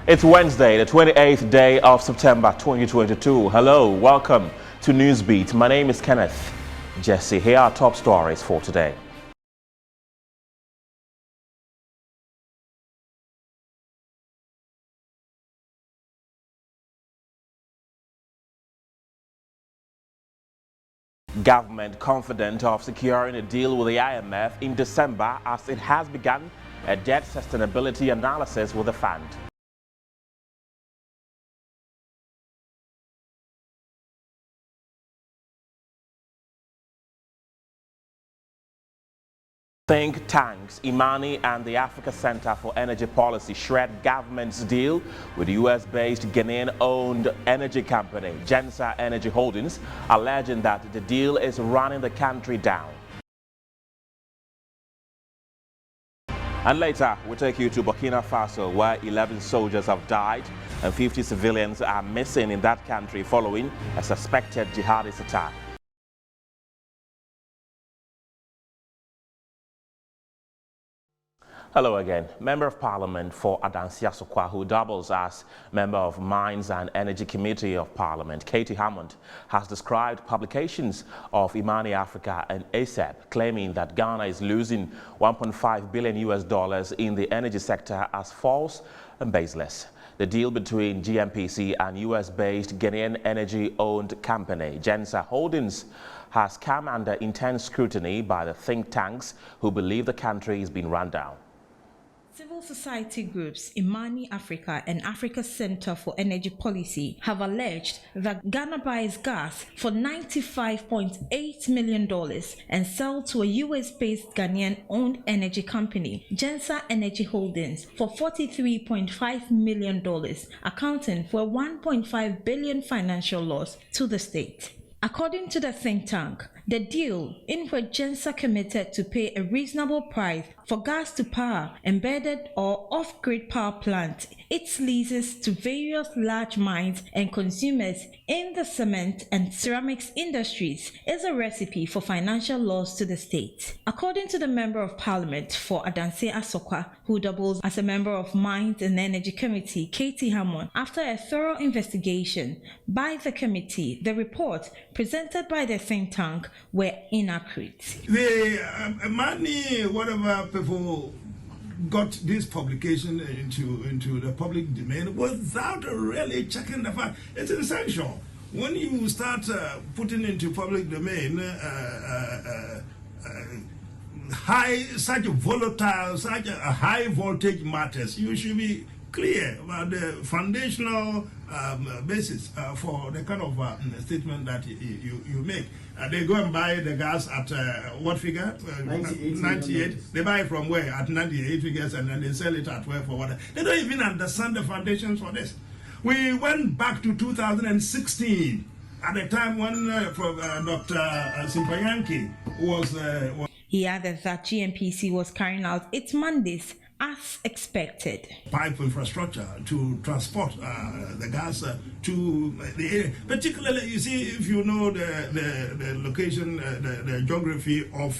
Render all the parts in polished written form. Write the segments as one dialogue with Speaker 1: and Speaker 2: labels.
Speaker 1: It's Wednesday, the 28th day of September 2022. Hello, welcome to Newsbeat. My name is Kenneth Jesse. Here are top stories for today. Government confident of securing a deal with the IMF in December as it has begun a debt sustainability analysis with the fund. Think tanks Imani and the Africa Center for Energy Policy shred government's deal with US-based Ghanaian-owned energy company Gensa Energy Holdings, alleging that the deal is running the country down. And later, we'll take you to Burkina Faso, where 11 soldiers have died and 50 civilians are missing in that country following a suspected jihadist attack. Hello again. Member of Parliament for Adansia Sokwa, who doubles as Member of Mines and Energy Committee of Parliament, Katie Hammond, has described publications of Imani Africa and ASEP, claiming that Ghana is losing $1.5 billion in the energy sector as false and baseless. The deal between GMPC and US-based Ghanaian energy-owned company Gensa Holdings has come under intense scrutiny by the think tanks who believe the country is being run down.
Speaker 2: Civil society groups Imani Africa and Africa Center for Energy Policy have alleged that Ghana buys gas for $95.8 million and sells to a US-based Ghanaian-owned energy company, Gensa Energy Holdings, for $43.5 million, accounting for a $1.5 billion financial loss to the state. According to the think tank, the deal, in which Gensa committed to pay a reasonable price for gas to power embedded or off-grid power plant, its leases to various large mines and consumers in the cement and ceramics industries, is a recipe for financial loss to the state. According to the Member of Parliament for Adansia Sokwa, who doubles as a member of Mines and Energy Committee, Katie Hammond, after a thorough investigation by the committee, the report presented by the think tank were inaccurate.
Speaker 3: The money, whatever people got this publication into the public domain without really checking the fact. It's essential. When you start putting into public domain such volatile, such a high voltage matters, you should be clear about the foundational basis for the kind of statement that you make. They go and buy the gas at what figure? 98. They buy it from where? At 98 figures, and then they sell it at where for what? They don't even understand the foundations for this. We went back to 2016 at the time when Dr. Simpanyanki was.
Speaker 2: He added that GMPC was carrying out its mandates as expected.
Speaker 3: Pipe infrastructure to transport the gas to the area. Particularly, you see, if you know the location, the geography of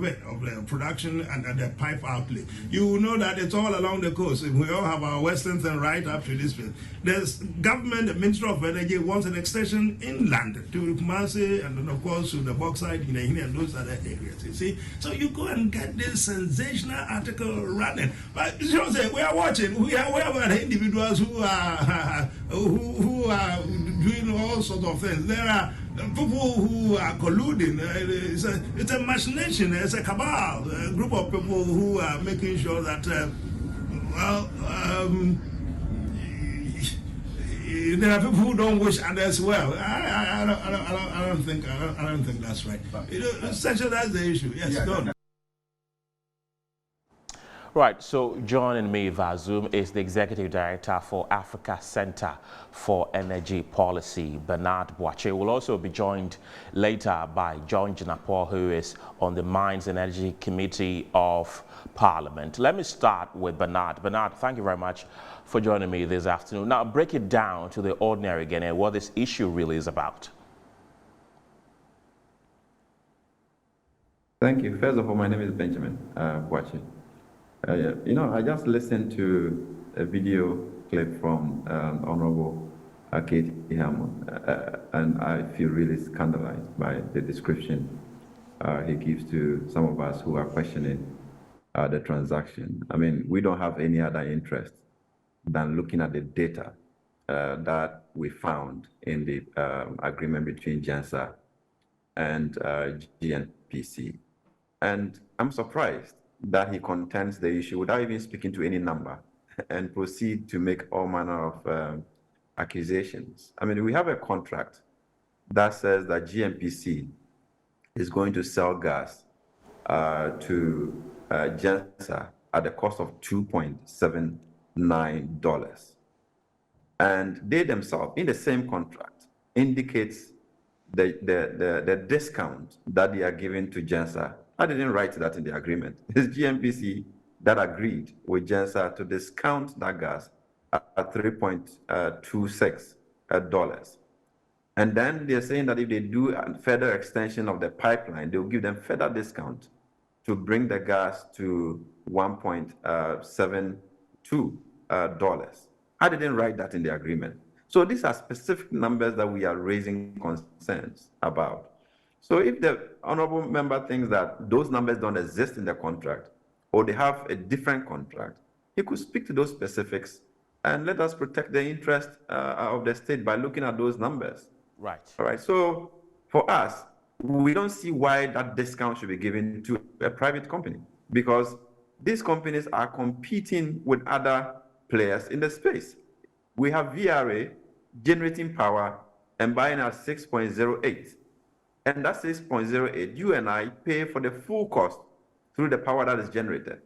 Speaker 3: the production and the pipe outlet, you know that it's all along the coast. We all have our western thing right up to this place. There's government, the Ministry of Energy wants an extension inland to Kumasi and then of course to the bauxite and those other areas. You see, so you go and get this sensational article running. But you know, we are watching. We have individuals who are doing all sorts of things. There are people who are colluding. It's a machination, it's a cabal, a group of people who are making sure that, there are people who don't wish others well. I don't think that's right. Essentially, that's the issue. Yes, yeah, go.
Speaker 1: Right, so joining me via Zoom is the Executive Director for Africa Center for Energy Policy, Bernard Boache. We'll also be joined later by John Jinapor, who is on the Mines and Energy Committee of Parliament. Let me start with Bernard. Bernard, thank you very much for joining me this afternoon. Now, break it down to the ordinary Ghanaian, what this issue really is about.
Speaker 4: Thank you. First of all, my name is Benjamin Boache. I just listened to a video clip from Honorable Katie Hammond, and I feel really scandalized by the description he gives to some of us who are questioning the transaction. I mean, we don't have any other interest than looking at the data that we found in the agreement between JANSA and GNPC. And I'm surprised that he contends the issue without even speaking to any number and proceed to make all manner of accusations. I mean, we have a contract that says that GNPC is going to sell gas to JANSA at the cost of $2.79. And they themselves, in the same contract, indicates the discount that they are giving to JANSA. I didn't write that in the agreement. It's GNPC that agreed with JANSA to discount that gas at $3.26. And then they're saying that if they do a further extension of the pipeline, they'll give them further discount to bring the gas to $1.72. I didn't write that in the agreement. So these are specific numbers that we are raising concerns about. So if the honorable member thinks that those numbers don't exist in the contract, or they have a different contract, he could speak to those specifics and let us protect the interest of the state by looking at those numbers.
Speaker 1: Right.
Speaker 4: All right. So for us, we don't see why that discount should be given to a private company, because these companies are competing with other players in the space. We have VRA generating power and buying at 6.08. And that 6.08, you and I pay for the full cost through the power that is generated.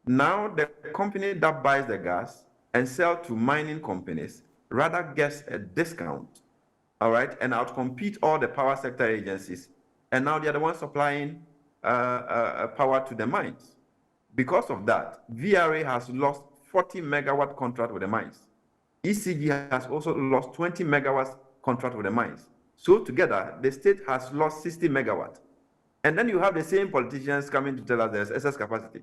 Speaker 4: Now, the company that buys the gas and sells to mining companies rather gets a discount, all right, and outcompete all the power sector agencies. And now they're the ones supplying power to the mines. Because of that, VRA has lost 40 megawatt contract with the mines. ECG has also lost 20 megawatts contract with the mines. So together, the state has lost 60 megawatt. And then you have the same politicians coming to tell us there's excess capacity.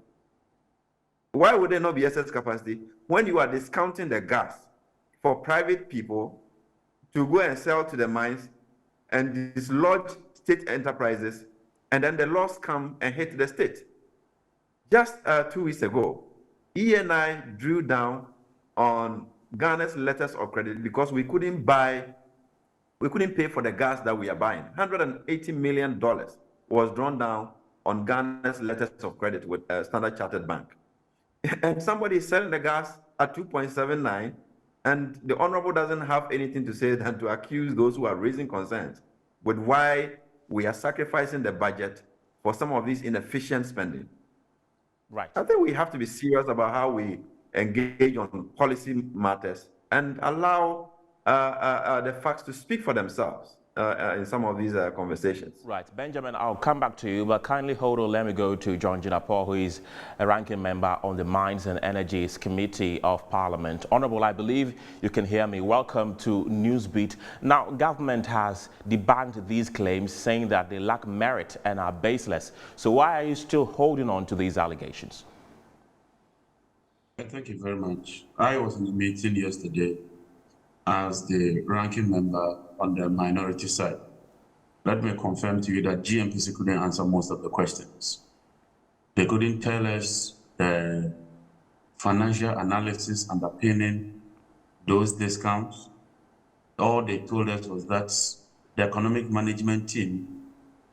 Speaker 4: Why would there not be excess capacity when you are discounting the gas for private people to go and sell to the mines and dislodge state enterprises, and then the loss come and hit the state? Just 2 weeks ago, ENI drew down on Ghana's letters of credit because we couldn't pay for the gas that we are buying. $180 million was drawn down on Ghana's letters of credit with Standard Chartered Bank. And somebody is selling the gas at 2.79, and the Honorable doesn't have anything to say than to accuse those who are raising concerns with why we are sacrificing the budget for some of these inefficient spending.
Speaker 1: Right.
Speaker 4: I think we have to be serious about how we engage on policy matters and allow the facts to speak for themselves in some of these conversations.
Speaker 1: Right. Benjamin, I'll come back to you, but kindly hold on. Let me go to John Jinapor, who is a ranking member on the Mines and Energies Committee of Parliament. Honorable, I believe you can hear me. Welcome to Newsbeat. Now, government has debunked these claims, saying that they lack merit and are baseless. So why are you still holding on to these allegations?
Speaker 5: Thank you very much. I was in the meeting yesterday as the ranking member on the minority side. Let me confirm to you that GNPC couldn't answer most of the questions. They couldn't tell us the financial analysis underpinning those discounts. All they told us was that the economic management team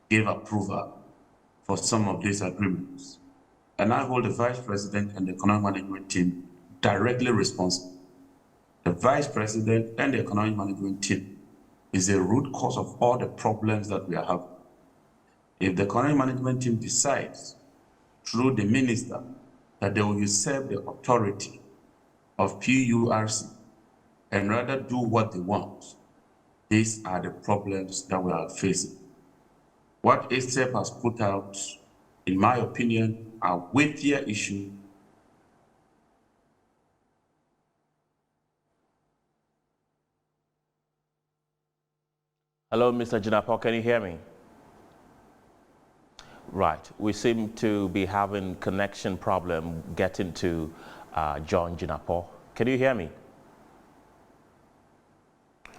Speaker 5: gave approval for some of these agreements. And I hold the Vice President and the economic management team directly responsible. The Vice President and the economic management team is the root cause of all the problems that we are having. If the economic management team decides through the minister that they will usurp the authority of PURC and rather do what they want, these are the problems that we are facing. What ASTEP has put out, in my opinion, are weightier issues.
Speaker 1: Hello, Mr. Jinapor, can you hear me? Right, we seem to be having connection problem getting to John Jinapor. Can you hear me?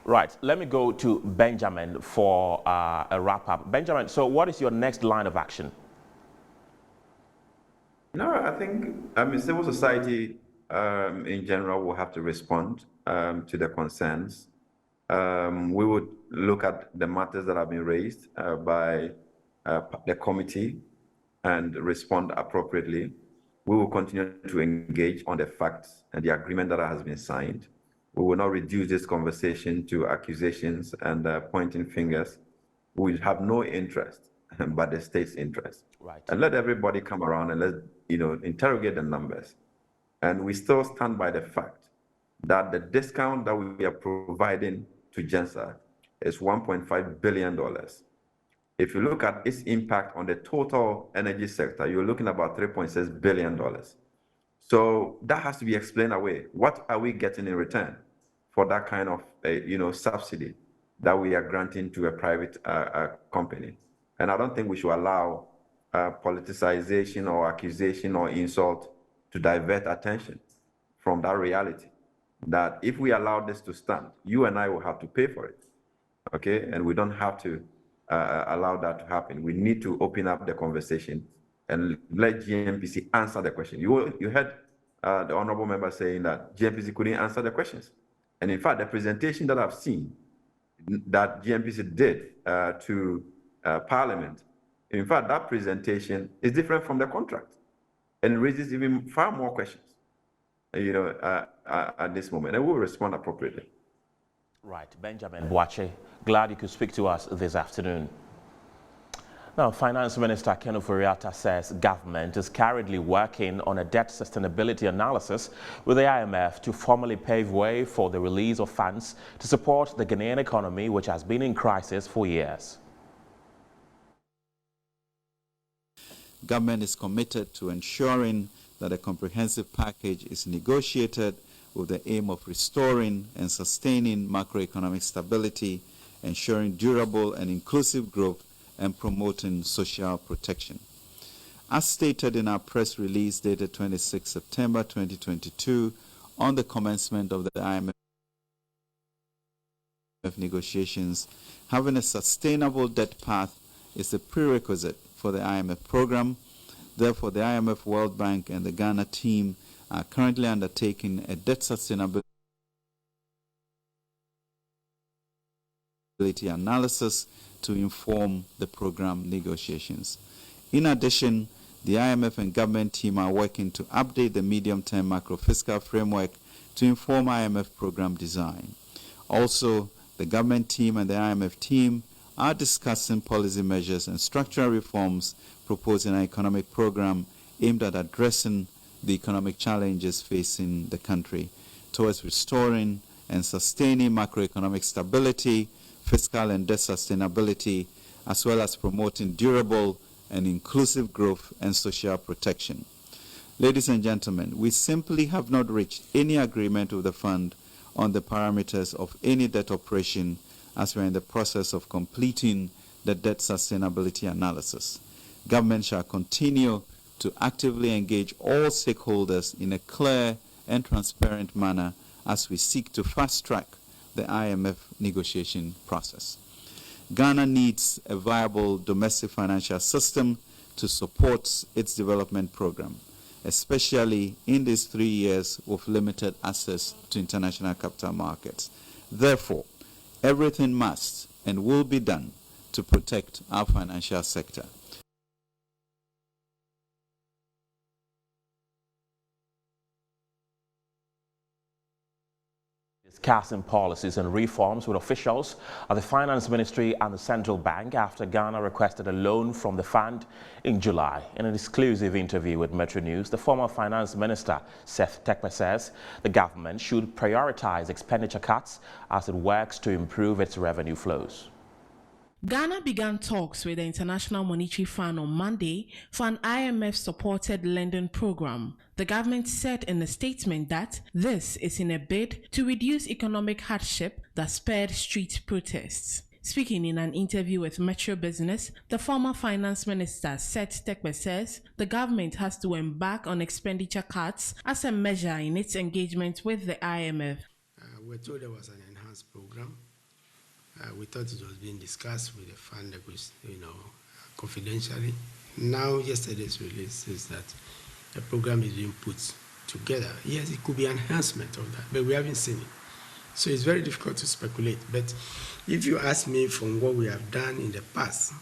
Speaker 1: Right. Let me go to Benjamin for a wrap-up. Benjamin, so what is your next line of action?
Speaker 4: No, I mean, civil society in general will have to respond to the concerns. We would look at the matters that have been raised by the committee and respond appropriately. We will continue to engage on the facts and the agreement that has been signed. We will not reduce this conversation to accusations and pointing fingers. We have no interest but the state's interest.
Speaker 1: Right.
Speaker 4: And let everybody come around and let's interrogate the numbers. And we still stand by the fact that the discount that we are providing to GENSA is $1.5 billion. If you look at its impact on the total energy sector, you're looking at about $3.6 billion. So that has to be explained away. What are we getting in return for that kind of subsidy that we are granting to a private company? And I don't think we should allow politicization or accusation or insult to divert attention from that reality. That if we allow this to stand, you and I will have to pay for it, okay? And we don't have to allow that to happen. We need to open up the conversation and let GMPC answer the question. You heard the honorable member saying that GMPC couldn't answer the questions. And in fact, the presentation that I've seen that GMPC did to Parliament, in fact, that presentation is different from the contract and raises even far more questions, at this moment, and we'll respond appropriately.
Speaker 1: Right. Benjamin Boakye, glad you could speak to us this afternoon. Now, Finance Minister Ken Ofori-Atta says government is currently working on a debt sustainability analysis with the IMF to formally pave way for the release of funds to support the Ghanaian economy, which has been in crisis for years.
Speaker 6: Government is committed to ensuring that a comprehensive package is negotiated with the aim of restoring and sustaining macroeconomic stability, ensuring durable and inclusive growth, and promoting social protection. As stated in our press release dated 26 September 2022 on the commencement of the IMF negotiations, having a sustainable debt path is a prerequisite for the IMF program. Therefore, the IMF, World Bank, and the Ghana team are currently undertaking a debt sustainability analysis to inform the program negotiations. In addition, the IMF and government team are working to update the medium-term macro-fiscal framework to inform IMF program design. Also, the government team and the IMF team are discussing policy measures and structural reforms proposed in an economic program aimed at addressing the economic challenges facing the country towards restoring and sustaining macroeconomic stability, fiscal and debt sustainability, as well as promoting durable and inclusive growth and social protection. Ladies and gentlemen, we simply have not reached any agreement with the fund on the parameters of any debt operation as we are in the process of completing the debt sustainability analysis. Government shall continue to actively engage all stakeholders in a clear and transparent manner as we seek to fast-track the IMF negotiation process. Ghana needs a viable domestic financial system to support its development program, especially in these 3 years with limited access to international capital markets. Therefore, everything must and will be done to protect our financial sector.
Speaker 1: Discussing policies and reforms with officials at the Finance Ministry and the Central Bank after Ghana requested a loan from the fund in July. In an exclusive interview with Metro News, the former Finance Minister, Seth Terkper, says the government should prioritize expenditure cuts as it works to improve its revenue flows.
Speaker 7: Ghana began talks with the International Monetary Fund on Monday for an IMF-supported lending program. The government said in a statement that this is in a bid to reduce economic hardship that spurred street protests. Speaking in an interview with Metro Business, the former Finance Minister Seth Terkper says the government has to embark on expenditure cuts as a measure in its engagement with the IMF.
Speaker 8: We're told there was an enhanced program We thought it was being discussed with the fund, confidentially. Now, yesterday's release is that a program is being put together. Yes, it could be enhancement of that, but we haven't seen it. So it's very difficult to speculate. But if you ask me from what we have done in the past,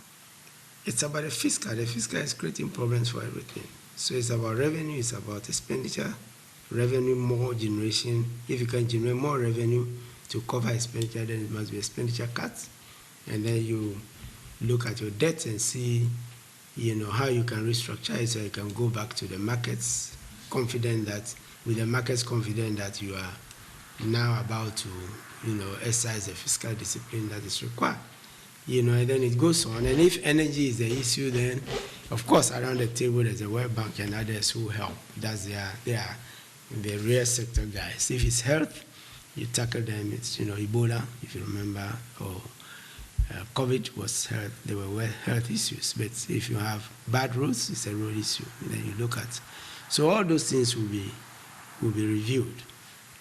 Speaker 8: it's about the fiscal. The fiscal is creating problems for everything. So it's about revenue, it's about expenditure, revenue, more generation. If you can generate more revenue to cover expenditure, then it must be expenditure cuts. And then you look at your debt and see, how you can restructure it so you can go back to the markets confident that, with the markets confident that you are now about to, exercise the fiscal discipline that is required. And then it goes on. And if energy is the issue, then of course around the table there's a World Bank and others who help. They are the real sector guys. If it's health, you tackle them. It's Ebola, if you remember, or COVID was health. There were health issues. But if you have bad roads, it's a road issue. And then you look at. So all those things will be reviewed,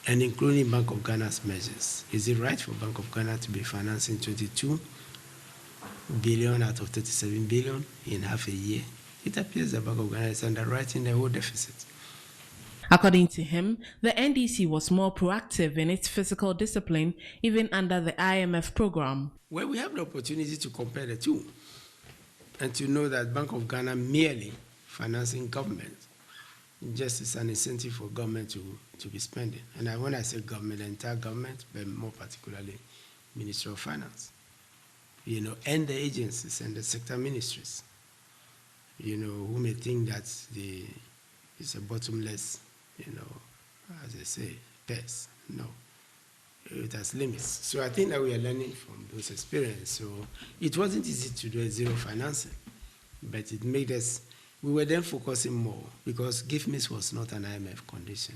Speaker 8: and including Bank of Ghana's measures. Is it right for Bank of Ghana to be financing 22 billion out of 37 billion in half a year? It appears the Bank of Ghana is underwriting the whole deficit.
Speaker 7: According to him, the NDC was more proactive in its fiscal discipline even under the IMF program.
Speaker 8: Well, we have the opportunity to compare the two and to know that Bank of Ghana merely financing government just is an incentive for government to be spending. And when I say government, the entire government, but more particularly Ministry of Finance, and the agencies and the sector ministries, who may think that it's a bottomless, as they say, purse. No, it has limits. So I think that we are learning from those experiences. So it wasn't easy to do a zero financing, but it made us. We were then focusing more because GIFMIS was not an IMF condition.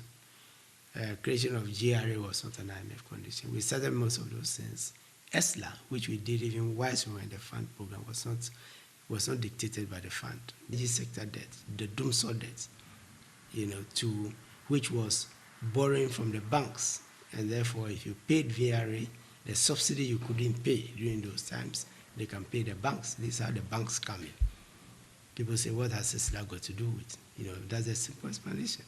Speaker 8: Creation of GRA was not an IMF condition. We started most of those things. ESLA, which we did even whilst we were in the fund program, was not dictated by the fund. The sector debt, the DUMSO debt, which was borrowing from the banks. And therefore, if you paid VRA, the subsidy you couldn't pay during those times, they can pay the banks. This is how the banks come in. People say, what has ESLA got to do with? That's a simple explanation.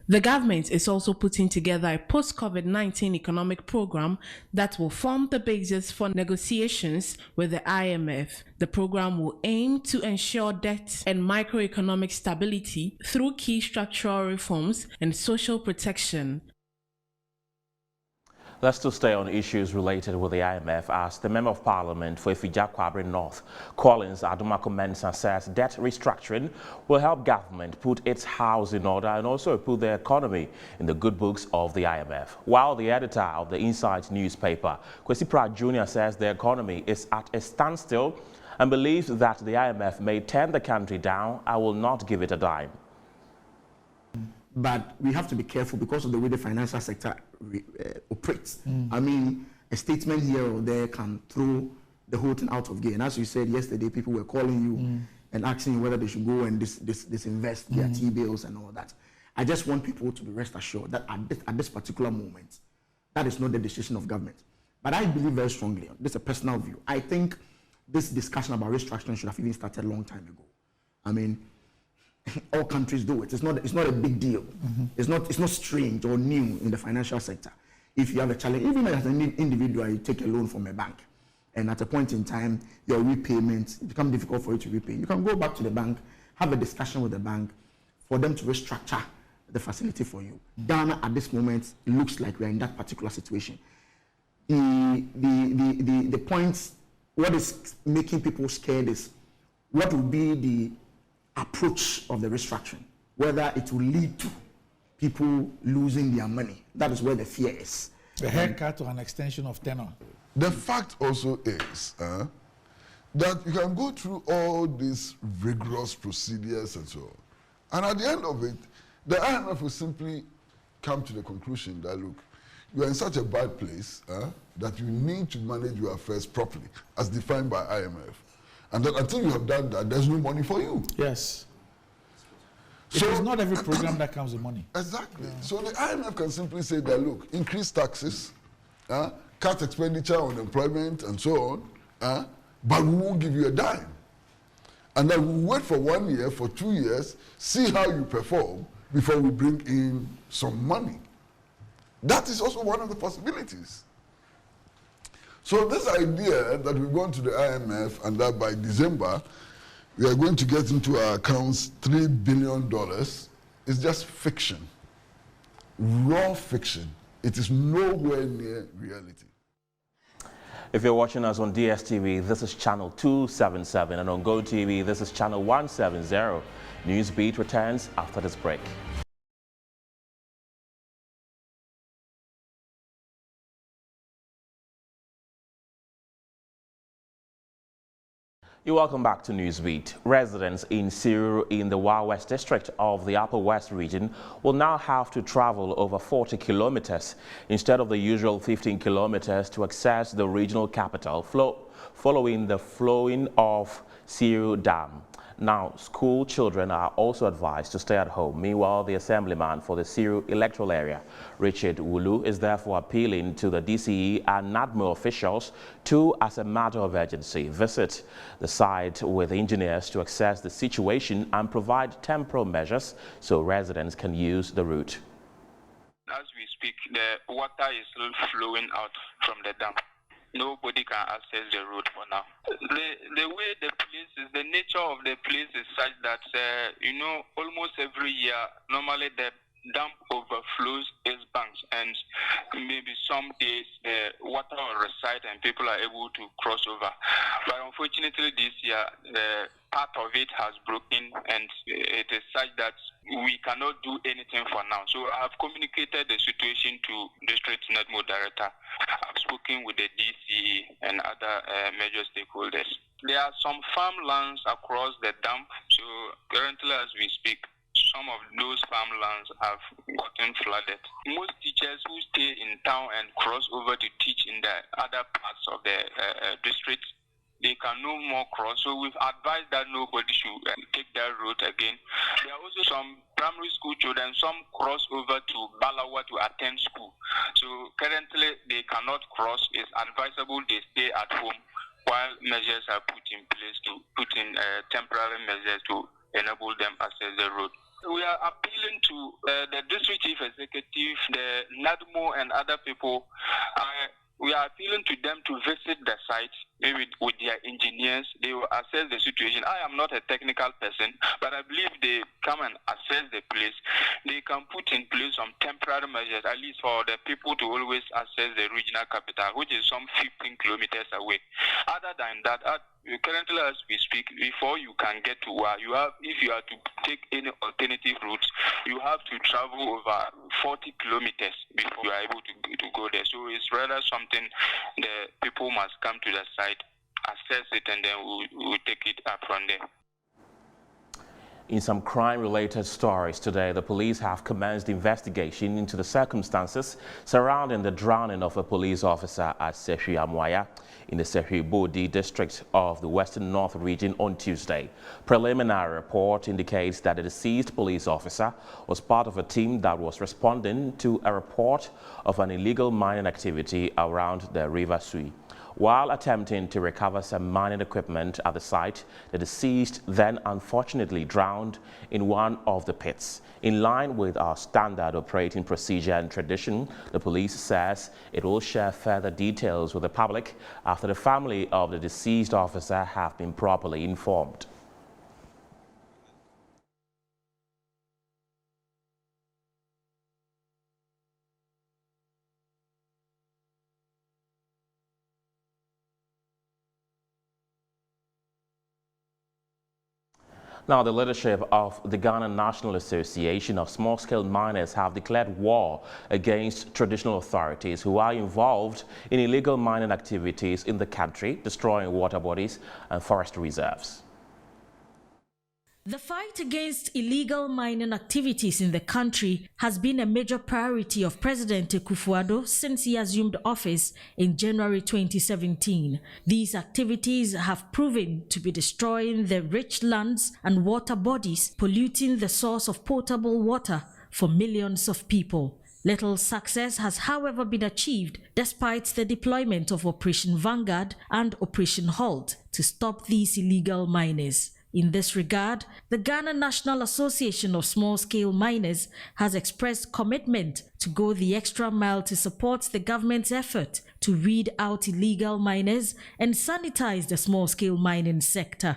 Speaker 7: The government is also putting together a post-COVID-19 economic program that will form the basis for negotiations with the IMF. The program will aim to ensure debt and microeconomic stability through key structural reforms and social protection.
Speaker 1: Let's still stay on issues related with the IMF as the Member of Parliament for Ifija Kwabre North, Collins Adumako Mensah, says debt restructuring will help government put its house in order and also put the economy in the good books of the IMF. While the editor of the Insight newspaper, Kwesi Pratt Jr., says the economy is at a standstill and believes that the IMF may turn the country down and will not give it a dime.
Speaker 9: But we have to be careful because of the way the financial sector operates. I mean, a statement here or there can throw the whole thing out of gear. And as you said yesterday, people were calling you and asking you whether they should go and disinvest their T-bills and all that. I just want people to be rest assured that at this particular moment, that is not the decision of government. But I believe very strongly, this is a personal view, I think this discussion about restructuring should have even started a long time ago. I mean, all countries do it. It's not a big deal. It's not strange or new in the financial sector. If you have a challenge, even as an individual, you take a loan from a bank, and at a point in time, your repayment becomes difficult for you to repay. You can go back to the bank, have a discussion with the bank for them to restructure the facility for you. Ghana at this moment looks like we're in that particular situation. The points, what is making people scared is what will be the approach of the restructuring, whether it will lead to people losing their money. That is where the fear is.
Speaker 10: A haircut or an extension of tenure.
Speaker 11: The fact also is that you can go through all these rigorous procedures and so on. And at the end of it, the IMF will simply come to the conclusion that, look, you are in such a bad place that you need to manage your affairs properly, as defined by IMF. And then until you have done that, there's no money for you.
Speaker 10: Yes. So it's not every program that comes with money.
Speaker 11: Exactly. Yeah. So the IMF can simply say that, look, increase taxes, cut expenditure on employment and so on, but we won't give you a dime. And then we'll wait for 1 year, for 2 years, see how you perform before we bring in some money. That is also one of the possibilities. So this idea that we're going to the IMF and that by December we are going to get into our accounts $3 billion is just fiction, raw fiction. It is nowhere near reality.
Speaker 1: If you're watching us on DSTV, this is channel 277, and on GoTV, this is channel 170. Newsbeat returns after this break. You're welcome back to Newsbeat. Residents in Siru in the Wa West district of the Upper West region will now have to travel over 40 kilometers instead of the usual 15 kilometers to access the regional capital following the flowing of Siru Dam. Now, school children are also advised to stay at home. Meanwhile, the assemblyman for the Siru electoral area, Richard Wulu, is therefore appealing to the DCE and NADMO officials to, as a matter of urgency, visit the site with engineers to assess the situation and provide temporal measures so residents can use the route.
Speaker 12: As we speak, the water is still flowing out from the dam. Nobody can access the road for now. The way the place is, the nature of the place is such that, almost every year, normally the dam overflows its banks, and maybe some days the water will recede and people are able to cross over. But unfortunately this year, part of it has broken, and it is such that we cannot do anything for now. So I have communicated the situation to District NADMO Director. I've spoken with the DCE and other major stakeholders. There are some farmlands across the dam. So currently as we speak, some of those farmlands have gotten flooded. Most teachers who stay in town and cross over to teach in the other parts of the district, they can no more cross. So we've advised that nobody should take that route again. There are also some primary school children, some cross over to Balawa to attend school. So currently they cannot cross. It's advisable they stay at home while measures are put in place to put in temporary measures to enable them access the road. We are appealing to the district chief executive, the NADMO and other people. We are appealing to them to visit the site, maybe with their engineers. They will assess the situation. I am not a technical person, but I believe they come and assess the place. They can put in place some temporary measures, at least for the people to always access the regional capital, which is some 15 kilometers away. Other than that, currently as we speak, before you can get to Wa, if you are to take any alternative routes, you have to travel over 40 kilometers before you are able to go there. So it's rather something the people must come to the site, assess it, and then we'll take it up from there.
Speaker 1: In some crime-related stories today, the police have commenced investigation into the circumstances surrounding the drowning of a police officer at Sehui Amwaya in the Sehui Bodi district of the Western North region on Tuesday. Preliminary report indicates that the deceased police officer was part of a team that was responding to a report of an illegal mining activity around the River Sui. While attempting to recover some mining equipment at the site, the deceased then unfortunately drowned in one of the pits. In line with our standard operating procedure and tradition, the police says it will share further details with the public after the family of the deceased officer have been properly informed. Now, the leadership of the Ghana National Association of Small-Scale Miners have declared war against traditional authorities who are involved in illegal mining activities in the country, destroying water bodies and forest reserves.
Speaker 2: The fight against illegal mining activities in the country has been a major priority of President Akufo-Addo since he assumed office in January 2017. These activities have proven to be destroying the rich lands and water bodies, polluting the source of potable water for millions of people. Little success has, however, been achieved despite the deployment of Operation Vanguard and Operation Halt to stop these illegal miners. In this regard, the Ghana National Association of Small-Scale Miners has expressed commitment to go the extra mile to support the government's effort to weed out illegal miners and sanitize the small-scale mining sector.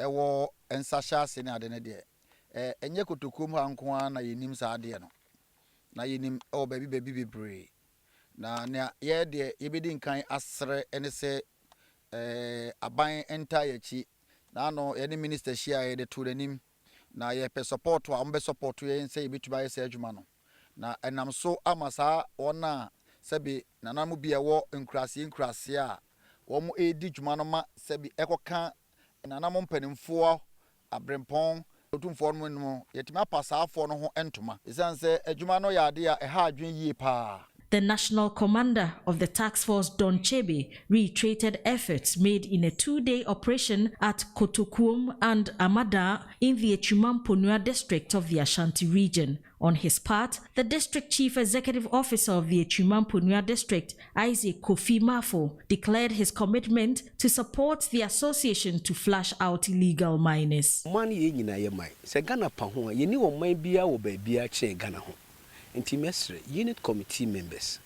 Speaker 13: Ewo ensasha se na ade ne de enye kotokom ha nko na yenim sa ade no na yenim o baby bebre na ye de yebedi nkan asre ene se aban enta yachi na no ye ne minister shia ye de to anim na ye pe support wa mbe support ye nse yebetuma ye se adwuma no na enam so amasa wona sebi nanamu bi ewo nkrase a wo mo edi dwuma no ma sebi ekoka nanam mpanimfo abrempon otumfo no yetima pasafo no ho entoma isanse adwuma no yade a eha adwen yie pa.
Speaker 2: The national commander of the task force, Don Chebe, reiterated efforts made in a 2-day operation at Kotokuom and Amada in the Echumamponua district of the Ashanti region. On his part, the district chief executive officer of the Echumamponua district, Isaac Kofi Mafo, declared his commitment to support the association to flush out illegal miners.
Speaker 14: Intimestre, unit committee members,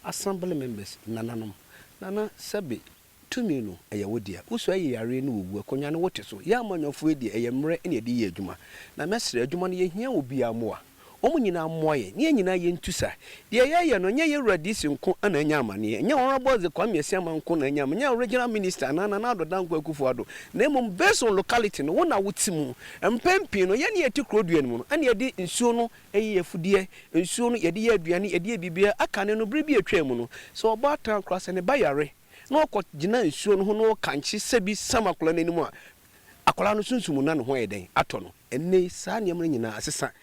Speaker 14: assembly members, nananom, nana sabi, tumino, a yawodia, also a arena will conyan water so, yaman of wedi, a yamre in a dear juma. Na mestre, jumani here will be a more. Omunina moye, nyina yentusa. Dia ya no nye Rabies nko ananyama ne. Nya honorable the kwame siama nko na nyama. Nya regional minister na do danko akufuado. Na emom based on locality no wona wutimu. Empempi no ye ne yeti kroduan mu. Ane ye di nsuo no eye afudie. Nsuo no ye di aduane, ye di bibia akane no bire bi atwa mu no. So obata cross ne bayare. Na okọ gina nsuo no ho no kanchi sebi samakola nanimu a. Akola no sunsumu na no ho eden ato no. Enne saa nyama nyina asesa.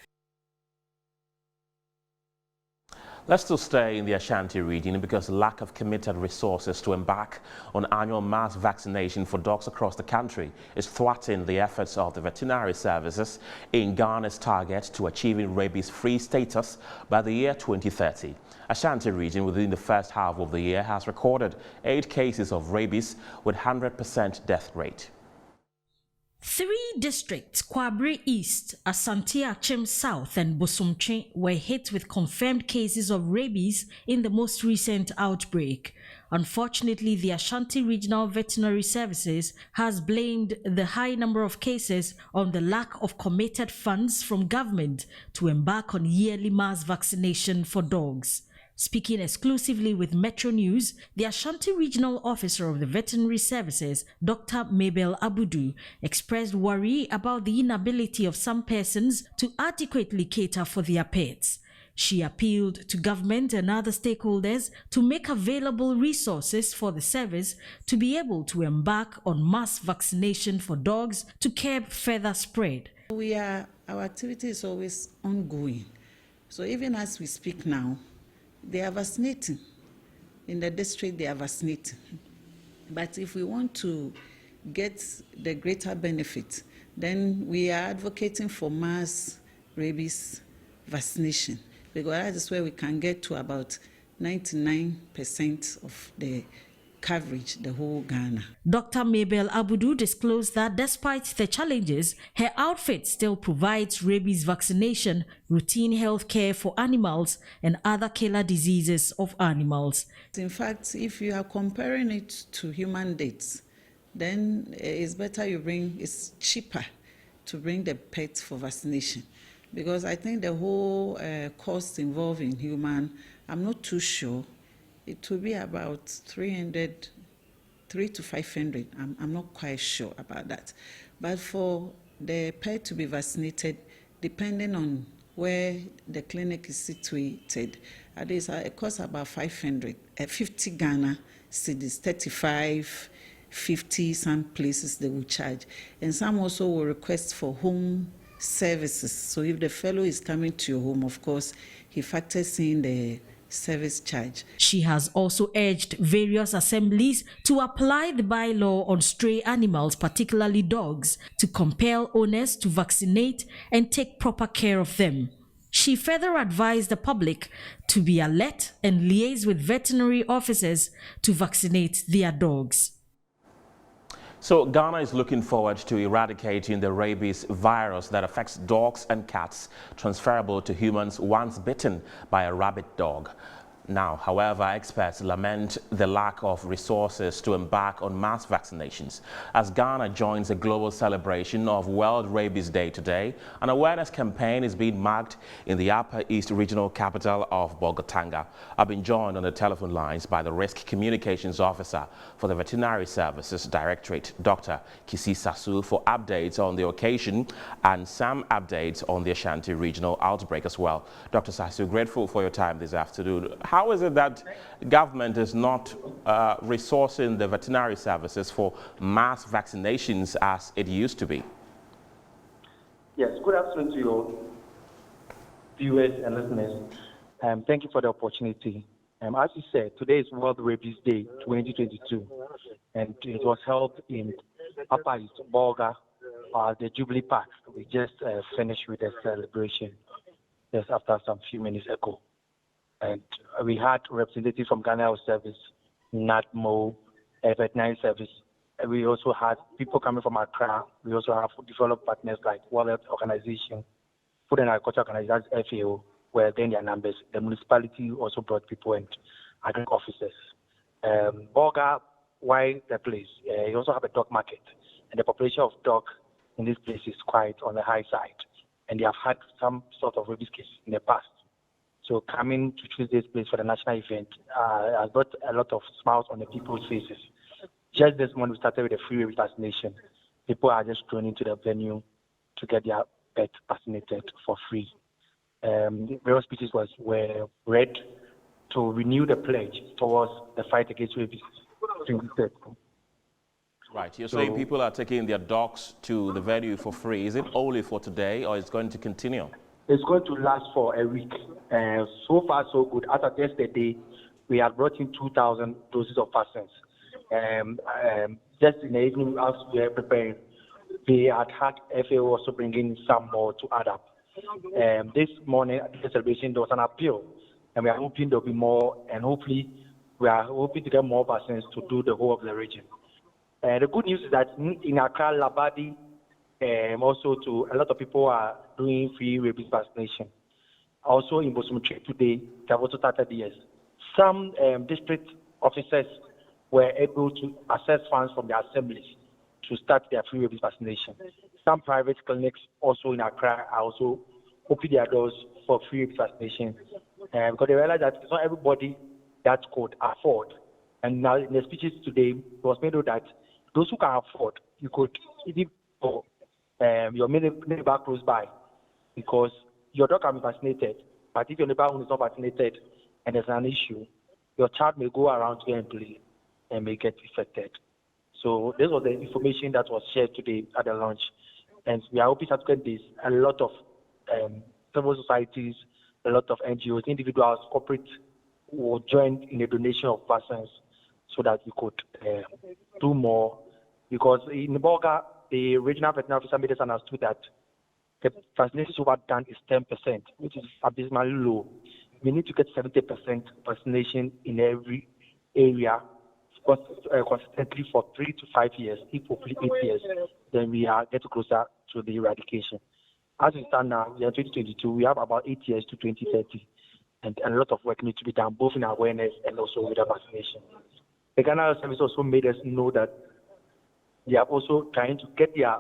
Speaker 1: Let's still stay in the Ashanti region because lack of committed resources to embark on annual mass vaccination for dogs across the country is thwarting the efforts of the veterinary services in Ghana's target to achieving rabies-free status by the year 2030. Ashanti region within the first half of the year has recorded 8 cases of rabies with 100% death rate.
Speaker 2: 3 districts, Kwabre East, Asante-Achem South and Bosomtwe, were hit with confirmed cases of rabies in the most recent outbreak. Unfortunately, the Ashanti Regional Veterinary Services has blamed the high number of cases on the lack of committed funds from government to embark on yearly mass vaccination for dogs. Speaking exclusively with Metro News, the Ashanti Regional Officer of the Veterinary Services, Dr. Mabel Abudu, expressed worry about the inability of some persons to adequately cater for their pets. She appealed to government and other stakeholders to make available resources for the service to be able to embark on mass vaccination for dogs to curb further spread.
Speaker 15: Our activity is always ongoing. So even as we speak now, they are vaccinating. In the district, they are vaccinating. But if we want to get the greater benefit, then we are advocating for mass rabies vaccination, because that is where we can get to about 99% of the coverage, the whole Ghana.
Speaker 2: Dr. Mabel Abudu disclosed that despite the challenges, her outfit still provides rabies vaccination, routine health care for animals, and other killer diseases of animals.
Speaker 15: In fact, if you are comparing it to human deaths, then it's better it's cheaper to bring the pets for vaccination. Because I think the whole cost involved in human, I'm not too sure. It will be about 300 to 500. I'm not quite sure about that. But for the pet to be vaccinated, depending on where the clinic is situated, it costs about 50 Ghana cedis, 35, 50, some places they will charge. And some also will request for home services. So if the fellow is coming to your home, of course, he factors in the service charge.
Speaker 2: She has also urged various assemblies to apply the bylaw on stray animals, particularly dogs, to compel owners to vaccinate and take proper care of them. She further advised the public to be alert and liaise with veterinary officers to vaccinate their dogs.
Speaker 1: So Ghana is looking forward to eradicating the rabies virus that affects dogs and cats transferable to humans once bitten by a rabid dog. Now, however, experts lament the lack of resources to embark on mass vaccinations. As Ghana joins the global celebration of World Rabies Day today, an awareness campaign is being marked in the Upper East Regional capital of Bolgatanga. I've been joined on the telephone lines by the Risk Communications Officer for the Veterinary Services Directorate, Dr. Kisi Sasu, for updates on the occasion and some updates on the Ashanti regional outbreak as well. Dr. Sasu, grateful for your time this afternoon. How is it that government is not resourcing the veterinary services for mass vaccinations as it used to be?
Speaker 16: Yes, good afternoon to your viewers and listeners. Thank you for the opportunity. As you said, today is World Rabies Day 2022, and it was held in Upper East Bolga, the Jubilee Park. We just finished with the celebration just after some few minutes ago. And we had representatives from Ghana Health Service, NADMO, Veterinary Service. We also had people coming from Accra. We also have developed partners like World Health Organization, Food and Agriculture Organization, FAO, where then their numbers. The municipality also brought people and agri officers. Bolga, why the place? You also have a dog market, and the population of dog in this place is quite on the high side, and they have had some sort of rabies case in the past. So coming to choose this place for the national event has brought a lot of smiles on the people's faces. Just this morning, we started with a free rabies vaccination. People are just thrown into the venue to get their pet vaccinated for free. Various speeches were read to renew the pledge towards the fight against rabies.
Speaker 1: Right, you're saying people are taking their dogs to the venue for free. Is it only for today or is it going to continue?
Speaker 16: It's going to last for a week. So far, so good. As of yesterday, we have brought in 2,000 doses of vaccines. Just in the evening, as we are preparing, they had FAO also bringing some more to add up. This morning at the celebration, there was an appeal, and we are hoping there'll be more, and hopefully we are hoping to get more vaccines to do the whole of the region. The good news is that in Accra, Labadi, also to a lot of people are doing free rabies vaccination. Also in Bosumtri today, they have also started this. Some district officers were able to access funds from their assemblies to start their free rabies vaccination. Some private clinics also in Accra are also opening their doors for free rabies vaccination because they realize that it's not everybody that could afford. And now in the speeches today, it was made out that those who can afford, you could even go your neighbor close by, because your dog can be vaccinated, but if your neighbor is not vaccinated and there's an issue, your child may go around to and play and may get infected. So this was the information that was shared today at the launch, and we are hoping to get this. A lot of civil societies, a lot of NGOs, individuals, corporate will join in the donation of vaccines so that we could do more. Because in Bolga, the regional veterinary officer made us understood that the vaccination overdone is 10%, which is abysmally low. We need to get 70% vaccination in every area consistently for 3 to 5 years, if hopefully 8 years, then we are getting closer to the eradication. As we stand now, we are 2022, we have about 8 years to 2030, and a lot of work needs to be done, both in awareness and also with the vaccination. The Ghana Health Service also made us know that they are also trying to get their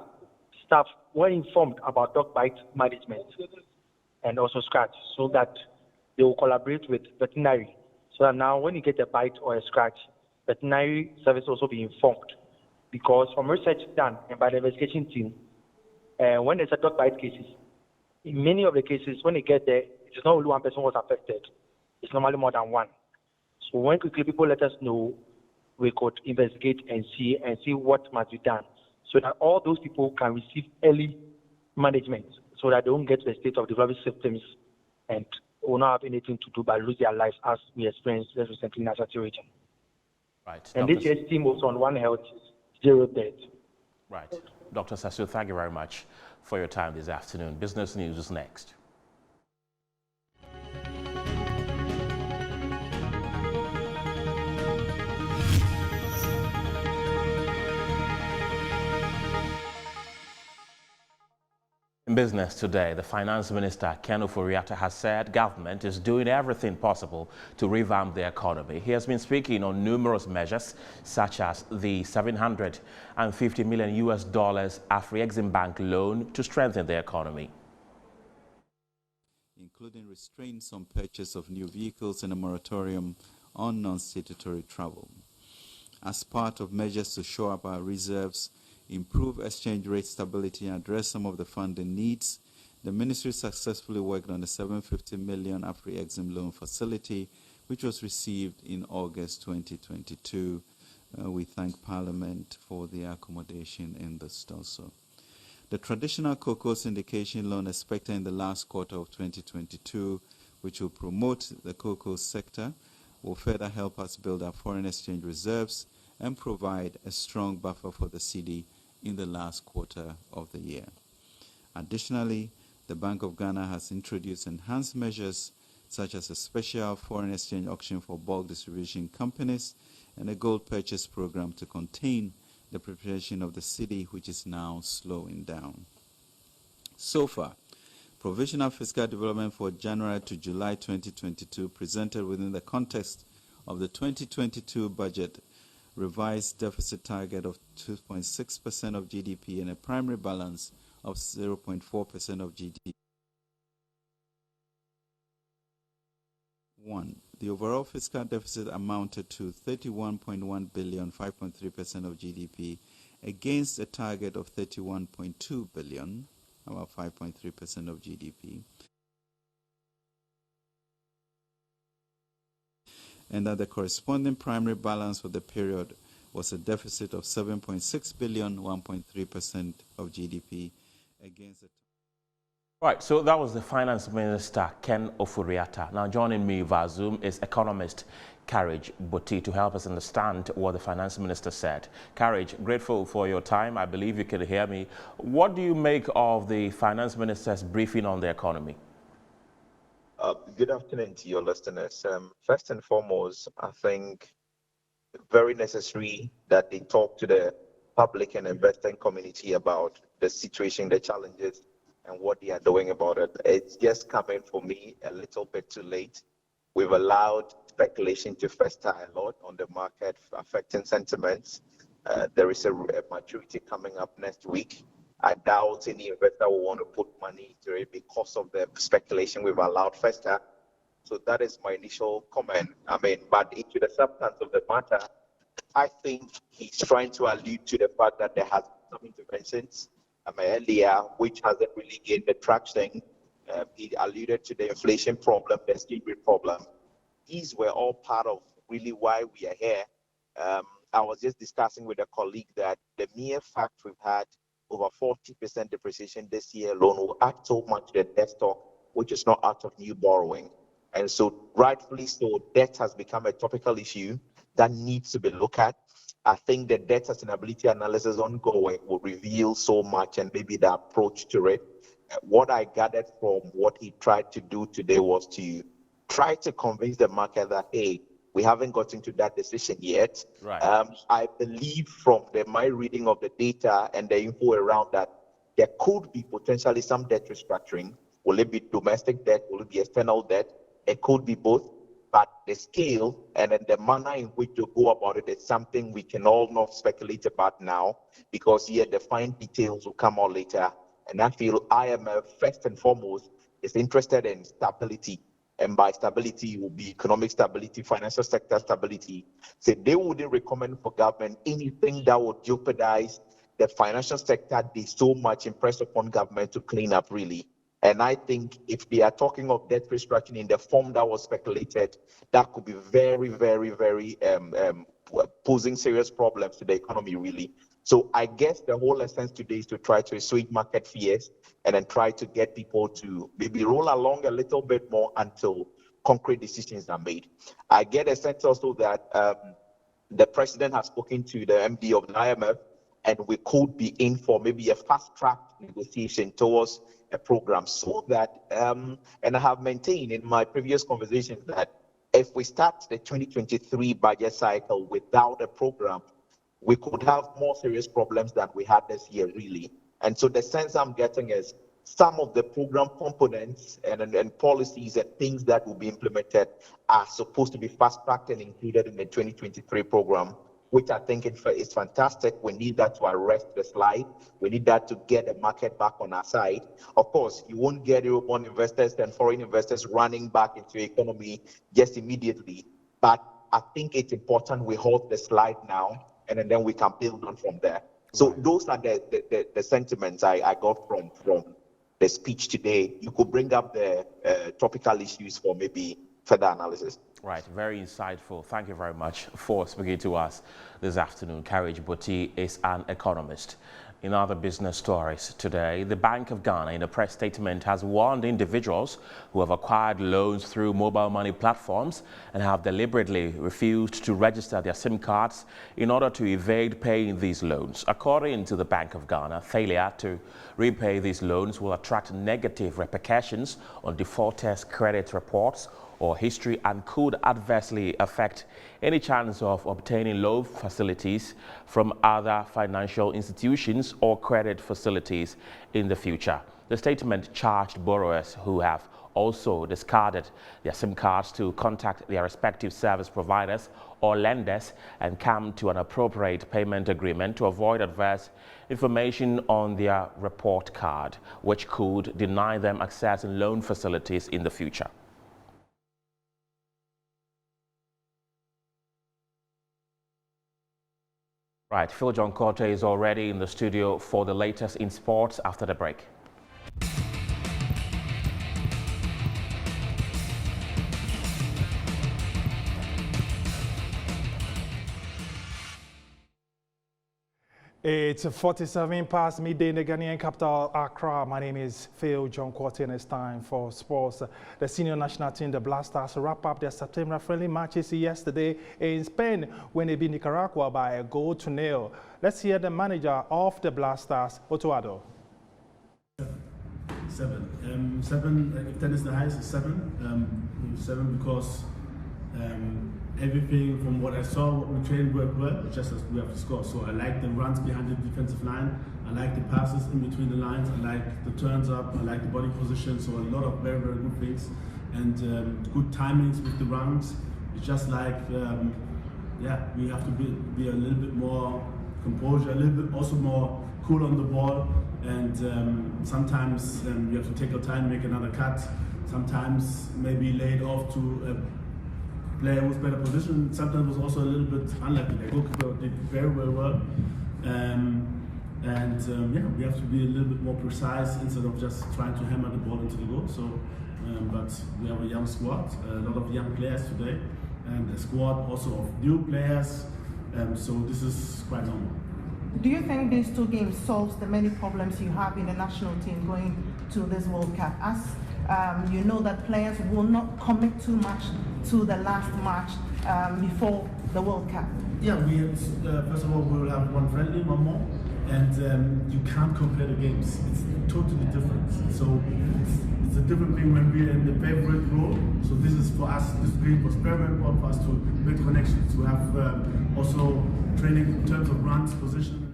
Speaker 16: staff well informed about dog bite management and also scratch, so that they will collaborate with veterinary. So that now when you get a bite or a scratch, veterinary service also be informed. Because from research done and by the investigation team, when there's a dog bite cases, in many of the cases, when they get there, it's not only one person was affected. It's normally more than one. So when quickly people let us know, we could investigate and see what must be done, so that all those people can receive early management, so that they don't get to the state of developing symptoms and will not have anything to do but lose their lives, as we experienced just recently in Ashanti region.
Speaker 1: Right.
Speaker 16: And this year's team was on One Health, 0 death.
Speaker 1: Right. Dr. Sasu, thank you very much for your time this afternoon. Business News is next. In business today, the Finance Minister, Ken Ofori-Atta, has said government is doing everything possible to revamp the economy. He has been speaking on numerous measures, such as the $750 million Afri-Exim Bank loan to strengthen the economy,
Speaker 6: including restraints on purchase of new vehicles and a moratorium on non-statutory travel. As part of measures to shore up our reserves, improve exchange rate stability and address some of the funding needs, the ministry successfully worked on the $750 million Afri-Exim loan facility, which was received in August 2022. We thank Parliament for the accommodation in this also. The traditional cocoa syndication loan expected in the last quarter of 2022, which will promote the cocoa sector, will further help us build our foreign exchange reserves and provide a strong buffer for the cedi in the last quarter of the year. Additionally, the Bank of Ghana has introduced enhanced measures such as a special foreign exchange auction for bulk distribution companies and a gold purchase program to contain the preparation of the cedi, which is now slowing down. So far, provisional fiscal development for January to July 2022 presented within the context of the 2022 budget revised deficit target of 2.6% of GDP and a primary balance of 0.4% of GDP. 1. The overall fiscal deficit amounted to 31.1 billion, 5.3% of GDP, against a target of 31.2 billion, about 5.3% of GDP. And that the corresponding primary balance for the period was a deficit of 7.6 billion, 1.3% of GDP, against the...
Speaker 1: Right, so that was the Finance Minister, Ken Ofori-Atta. Now joining me via Zoom is economist Courage Boti to help us understand what the Finance Minister said. Courage, grateful for your time. I believe you can hear me. What do you make of the Finance Minister's briefing on the economy?
Speaker 17: Good afternoon to your listeners. First and foremost, I think very necessary that they talk to the public and investing community about the situation, the challenges, and what they are doing about it. It's just coming for me a little bit too late. We've allowed speculation to fester a lot on the market, affecting sentiments. There is a maturity coming up next week. I doubt any investor will want to put money into it because of the speculation we've allowed fester. So that is my initial comment. But into the substance of the matter, I think he's trying to allude to the fact that there has been some interventions earlier, which hasn't really gained the traction. He alluded to the inflation problem, the exchange rate problem. These were all part of really why we are here. I was just discussing with a colleague that the mere fact we've had over 40% depreciation this year alone will add so much to the debt stock, which is not out of new borrowing. And so rightfully so, debt has become a topical issue that needs to be looked at. I think the debt sustainability analysis ongoing will reveal so much and maybe the approach to it. What I gathered from what he tried to do today was to try to convince the market that, hey, we haven't gotten to that decision yet.
Speaker 1: Right.
Speaker 17: I believe from my reading of the data and the info around that, there could be potentially some debt restructuring. Will it be domestic debt? Will it be external debt? It could be both. But the scale and then the manner in which to go about it is something we can all not speculate about now, because the fine details will come out later. And I feel IMF, first and foremost, is interested in stability. And by stability, it will be economic stability, financial sector stability. So they wouldn't recommend for government anything that would jeopardize the financial sector they so much impress upon government to clean up, really. And I think if they are talking of debt restructuring in the form that was speculated, that could be very, very, very posing serious problems to the economy, really. So I guess the whole essence today is to try to assuage market fears and then try to get people to maybe roll along a little bit more until concrete decisions are made. I get a sense also that the president has spoken to the MD of the IMF, and we could be in for maybe a fast-track negotiation towards a program, so that, and I have maintained in my previous conversations that if we start the 2023 budget cycle without a program, we could have more serious problems than we had this year, really. And so the sense I'm getting is some of the program components and policies and things that will be implemented are supposed to be fast-tracked and included in the 2023 program, which I think is fantastic. We need that to arrest the slide. We need that to get the market back on our side. Of course, you won't get European investors and foreign investors running back into the economy just immediately. But I think it's important we hold the slide now, and then we can build on from there. So those are the sentiments I got from the speech today. You could bring up the topical issues for maybe further analysis.
Speaker 1: Right, very insightful. Thank you very much for speaking to us this afternoon. Courage Buti is an economist. In other business stories today, the Bank of Ghana, in a press statement, has warned individuals who have acquired loans through mobile money platforms and have deliberately refused to register their SIM cards in order to evade paying these loans. According to the Bank of Ghana, failure to repay these loans will attract negative repercussions on defaulters' credit reports or history and could adversely affect any chance of obtaining loan facilities from other financial institutions or credit facilities in the future. The statement charged borrowers who have also discarded their SIM cards to contact their respective service providers or lenders and come to an appropriate payment agreement to avoid adverse information on their report card, which could deny them access to loan facilities in the future. Right, Phil John Corte is already in the studio for the latest in sports after the break.
Speaker 10: It's 47 past midday in the Ghanaian capital, Accra. My name is Phil John Corte, and it's time for sports. The senior national team, the Black Stars, wrap up their September friendly matches yesterday in Spain when they beat Nicaragua by 1-0. Let's hear the manager of the Black Stars, Otuado.
Speaker 18: 7. 7, if 10 is the highest, is 7. 7 because everything from what I saw, what we trained worked well, just as we have to score. So I like the runs behind the defensive line. I like the passes in between the lines. I like the turns up. I like the body position. So a lot of very, very good things. And good timings with the runs. It's just like, yeah, we have to be a little bit more composure, a little bit also more cool on the ball. And sometimes you have to take your time, make another cut. Sometimes maybe laid off to a player who's better position. Sometimes was also a little bit unlucky. The goalkeeper did very, very well. Yeah, we have to be a little bit more precise instead of just trying to hammer the ball into the goal. So, but we have a young squad, a lot of young players today, and a squad also of new players. So this is quite normal.
Speaker 19: Do you think these two games solves the many problems you have in the national team going to this World Cup? As you know that players will not commit too much to the last match before the World Cup.
Speaker 18: Yeah, we first of all we will have one friendly, one more, and you can't compare the games. It's totally different. So it's a different thing when we're in the favorite role. So this is for us. This game was very, very important for us to make connections, to have also training in terms of runs, position.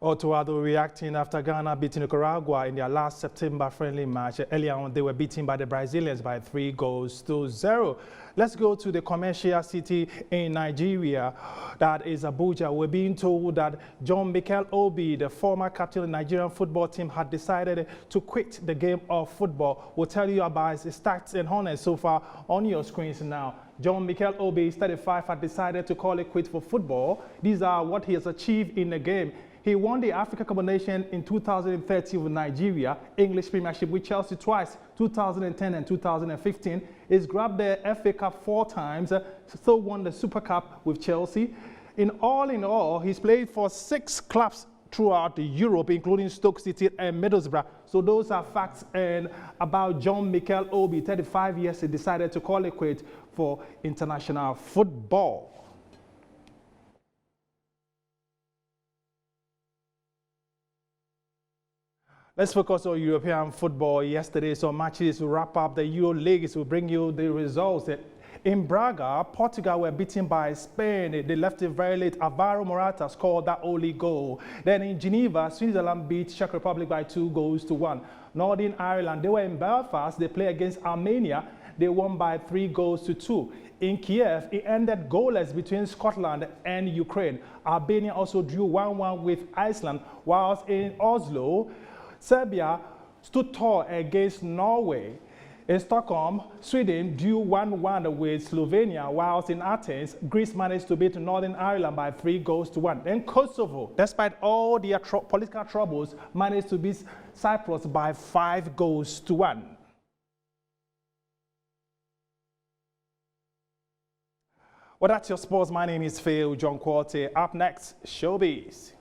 Speaker 10: Otuado reacting after Ghana beating Nicaragua in their last September friendly match. Earlier on, they were beaten by the Brazilians by 3-0. Let's go to the commercial city in Nigeria, that is Abuja. We're being told that John Mikel Obi, the former captain of the Nigerian football team, had decided to quit the game of football. We'll tell you about his stats and honors so far on your screens now. John Mikel Obi, 35, had decided to call it quits for football. These are what he has achieved in the game. He won the Africa Cup of Nations in 2013 with Nigeria, English Premiership with Chelsea twice, 2010 and 2015. He's grabbed the FA Cup 4 times, still won the Super Cup with Chelsea. In all, he's played for 6 clubs throughout Europe, including Stoke City and Middlesbrough. So those are facts. And about John Mikel Obi, 35 years, he decided to call it quits for international football. Let's focus on European football. Yesterday, some matches to wrap up the Euro Leagues. Will bring you the results. In Braga, Portugal were beaten by Spain. They left it very late. Alvaro Morata scored that only goal. Then in Geneva, Switzerland beat Czech Republic by 2-1. Northern Ireland, they were in Belfast. They played against Armenia. They won by 3-2. In Kiev, it ended goalless between Scotland and Ukraine. Albania also drew 1-1 with Iceland, whilst in Oslo, Serbia stood tall against Norway. In Stockholm, Sweden drew 1-1 with Slovenia, whilst in Athens, Greece managed to beat Northern Ireland by 3-1. Then Kosovo, despite all their political troubles, managed to beat Cyprus by 5-1. Well, that's your sports. My name is Phil John Quarte. Up next, Showbiz.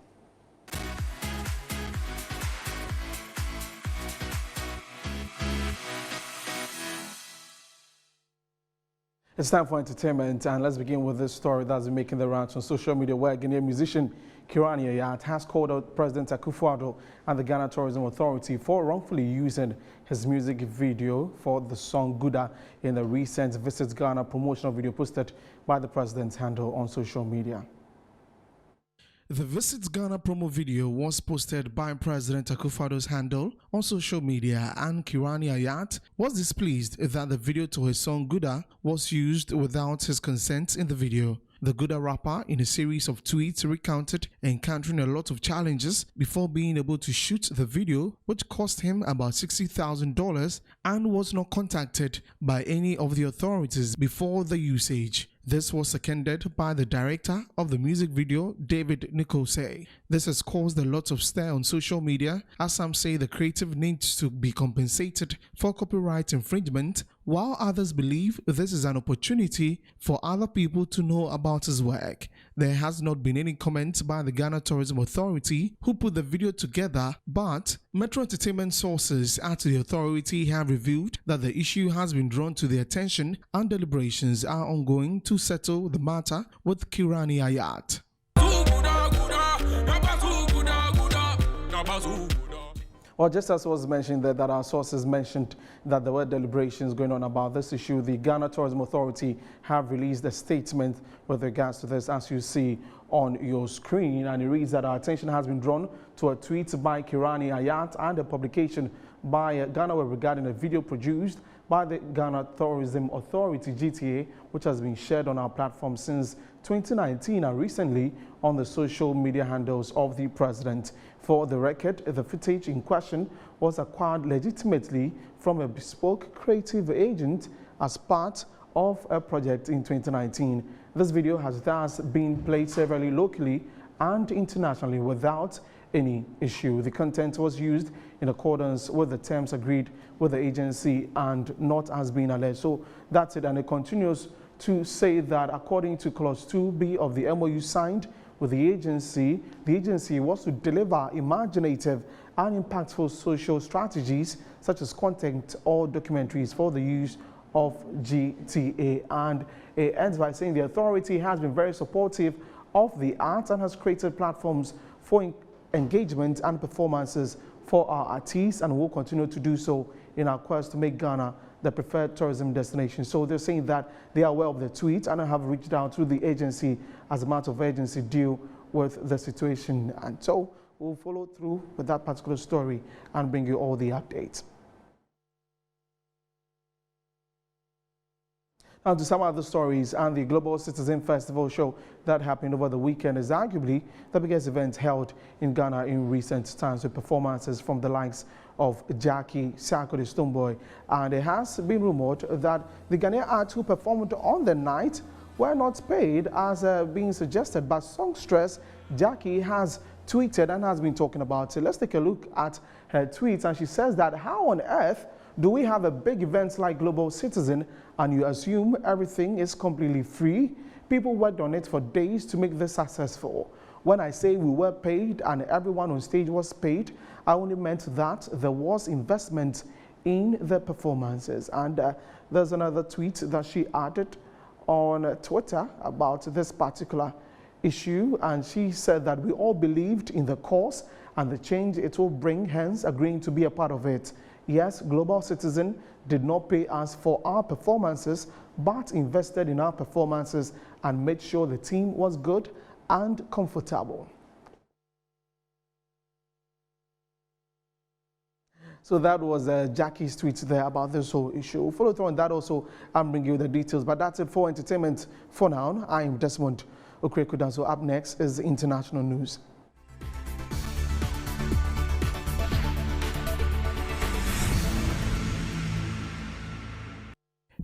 Speaker 10: It's time for entertainment, and let's begin with this story that's been making the rounds on social media, where Ghanaian musician Kirani Ayat has called out President Akufo-Addo and the Ghana Tourism Authority for wrongfully using his music video for the song Guda in a recent Visit Ghana promotional video posted by the president's handle on social media. The Visit Ghana promo video was posted by President Akufo-Addo's handle on social media, and Kirani Ayat was displeased that the video to his song Guda was used without his consent in the video. The Guda rapper, in a series of tweets, recounted encountering a lot of challenges before being able to shoot the video, which cost him about $60,000, and was not contacted by any of the authorities before the usage. This was seconded by the director of the music video, David Nicholsay. This has caused a lot of stir on social media, as some say the creative needs to be compensated for copyright infringement, while others believe this is an opportunity for other people to know about his work. There has not been any comment by the Ghana Tourism Authority, who put the video together, but Metro Entertainment sources at the authority have revealed that the issue has been drawn to their attention and deliberations are ongoing to settle the matter with Kirani Ayat. Well, just as was mentioned that our sources mentioned that there were deliberations going on about this issue, the Ghana Tourism Authority have released a statement with regards to this, as you see on your screen, and it reads that our attention has been drawn to a tweet by Kirani Ayat and a publication by Ghana regarding a video produced by the Ghana Tourism Authority, GTA, which has been shared on our platform since 2019 and recently on the social media handles of the president. For the record, the footage in question was acquired legitimately from a bespoke creative agent as part of a project in 2019. This video has thus been played severally locally and internationally without any issue. The content was used in accordance with the terms agreed with the agency and not as being alleged. So that's it, and it continues to say that according to clause 2B of the MOU signed with the agency was to deliver imaginative and impactful social strategies such as content or documentaries for the use of GTA. And it ends by saying the authority has been very supportive of the arts and has created platforms for engagement and performances for our artists, and will continue to do so in our quest to make Ghana the preferred tourism destination. So they're saying that they are aware of the tweet and have reached out to the agency as a matter of urgency deal with the situation. And so we'll follow through with that particular story and bring you all the updates. Now to some other stories, and the Global Citizen Festival show that happened over the weekend is arguably the biggest event held in Ghana in recent times, with performances from the likes of Jackie, Sarko the Stoneboy, and it has been rumored that the Ghanaian artists who performed on the night were not paid as being suggested, but songstress Jackie has tweeted and has been talking about it. Let's take a look at her tweets, and she says that how on earth do we have a big event like Global Citizen and you assume everything is completely free? People worked on it for days to make this successful. When I say we were paid and everyone on stage was paid, I only meant that there was investment in the performances. And there's another tweet that she added on Twitter about this particular issue, and she said that we all believed in the cause and the change it will bring, hence agreeing to be a part of it. Yes, Global Citizen did not pay us for our performances, but invested in our performances and made sure the team was good and comfortable. So that was Jackie's tweet there about this whole issue. We'll follow through on that also and bring you the details. But that's it for entertainment for now. I am Desmond Okrekudan. So up next is international news.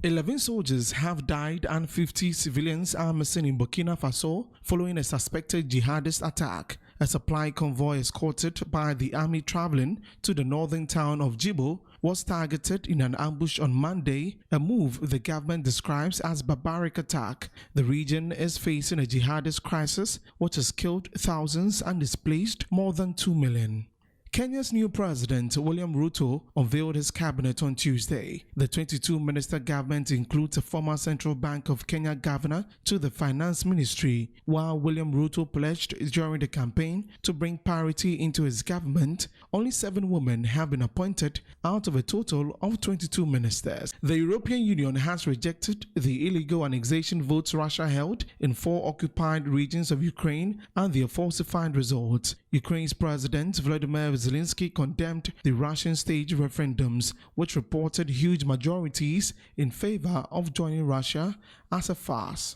Speaker 10: 11 soldiers have died and 50 civilians are missing in Burkina Faso following a suspected jihadist attack. A supply convoy escorted by the army traveling to the northern town of Djibo was targeted in an ambush on Monday, a move the government describes as barbaric attack. The region is facing a jihadist crisis which has killed thousands and displaced more than 2 million. Kenya's new president, William Ruto, unveiled his cabinet on Tuesday. The 22-minister government includes a former Central Bank of Kenya governor to the finance ministry, while William Ruto pledged during the campaign to bring parity into his government. Only 7 women have been appointed out of a total of 22 ministers. The European Union has rejected the illegal annexation votes Russia held in 4 occupied regions of Ukraine and their falsified results. Ukraine's President Volodymyr Zelensky condemned the Russian staged referendums, which reported huge majorities in favor of joining Russia, as a farce.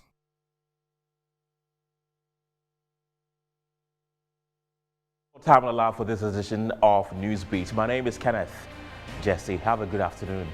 Speaker 1: Time allowed for this edition of Newsbeat. My name is Kenneth Jesse. Have a good afternoon.